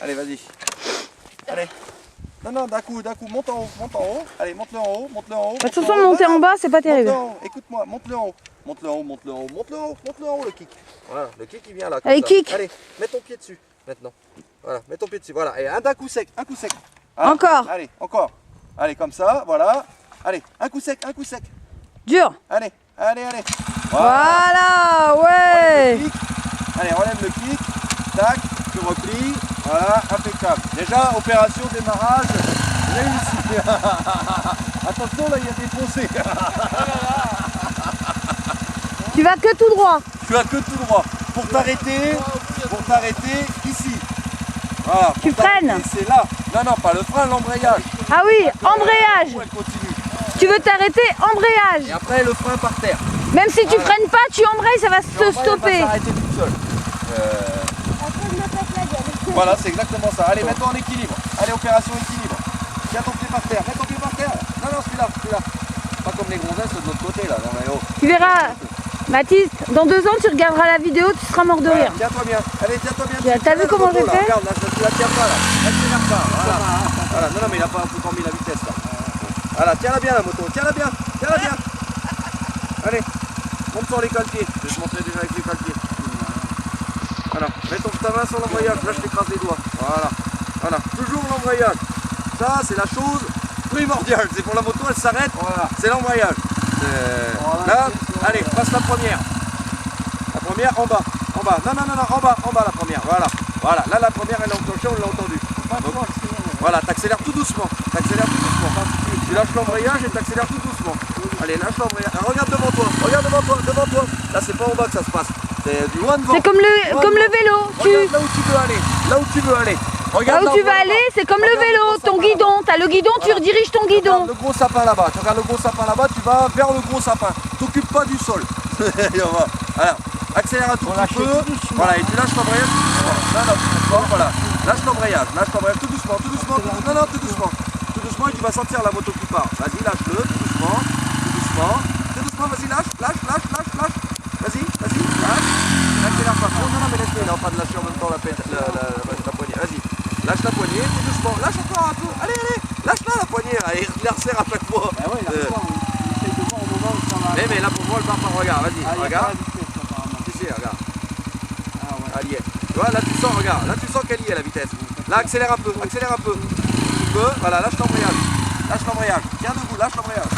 Allez, vas-y. Allez. Non, d'un coup, monte en haut. Allez, monte-le en haut, De toute façon, monter en bas, c'est pas terrible. Écoute-moi, monte-le en haut. Monte-le en haut, le kick. Voilà, le kick, il vient là. Allez, kick. Allez, mets ton pied dessus, maintenant. Voilà, mets ton pied dessus, voilà. Et d'un coup sec, Voilà. Encore. Allez, encore. Allez, comme ça, voilà. Allez, un coup sec. Dur. Allez. Voilà, ouais. Allez, relève le kick. Tac, tu replies. Voilà, impeccable. Déjà, opération démarrage réussie. Attention, là, il y a des fossés. Tu vas que tout droit. Tu as que tout droit. Pour t'arrêter ici. Voilà. Tu freines. C'est là. Non, pas le frein, l'embrayage. Ah oui, embrayage. Elle continue. Tu veux t'arrêter, embrayage. Et après, le frein par terre. Même si tu freines pas, tu embrayes, ça va se stopper. Elle va s'arrêter toute seule. Voilà, c'est exactement ça. Allez, mets-toi en équilibre. Allez, opération équilibre. Tiens ton pied par terre. Mets ton pied par terre. Non, celui-là. Pas comme les gonzesses de l'autre côté là. Non, mais oh. Tu verras, Baptiste, dans 2 ans, tu regarderas la vidéo, tu seras mort de rire. Tiens-toi bien. Allez, tiens-toi bien. T'as vu comment j'ai fait? Regarde, là, tu la tiens pas là. Accélère pas. Voilà. Non, mais il a pas encore mis la vitesse là. Voilà, tiens-la bien la moto. Tiens-la bien. Allez, monte sur les cale-pieds. Je vais te montrer déjà avec les cale-pieds. Voilà, mets ta main sur l'embrayage, là je t'écrase les doigts. Voilà, toujours l'embrayage. Ça c'est la chose primordiale, c'est pour la moto, elle s'arrête, c'est l'embrayage. Là, allez, passe la première. La première en bas. Non, en bas la première, voilà. Là la première elle est enclenchée, on l'a entendu. Donc, voilà, t'accélères tout doucement. Tu lâches l'embrayage et t'accélères tout doucement. Allez, lâche l'embrayage. Regarde devant toi. Là c'est pas en bas que ça se passe. C'est du loin devant. C'est comme le vélo. Regarde là où tu veux aller. Regarde là où tu vas aller, c'est comme le vélo. Ton guidon, t'as le guidon, tu rediriges ton guidon. Regarde le gros sapin là-bas. Tu regardes le gros sapin là-bas, tu vas vers le gros sapin. T'occupes pas du sol. Alors, accélère un tout petit peu. Voilà, et tu lâches l'embrayage tout doucement. Voilà. Lâche l'embrayage tout doucement. Non, tout doucement. Tout doucement et tu vas sentir la moto qui part. Vas-y, lâche-le, tout doucement. Vas-y, lâche. Vas-y, lâche. N'accélère pas trop. Non, mais laisse-le, il est en train de lâcher en même temps la poignée. Vas-y, lâche la poignée, tout doucement. Lâche encore un peu. Allez, lâche-la la poignée. Allez, il la resserre à chaque fois. Mais là pour moi, elle part pas. Regarde, vas-y, regarde. Si, regarde. Elle y est. Tu vois, là tu sens qu'elle y est la vitesse. Là, accélère un peu. Voilà, lâche l'embrayage. Tiens debout, lâche l'embrayage.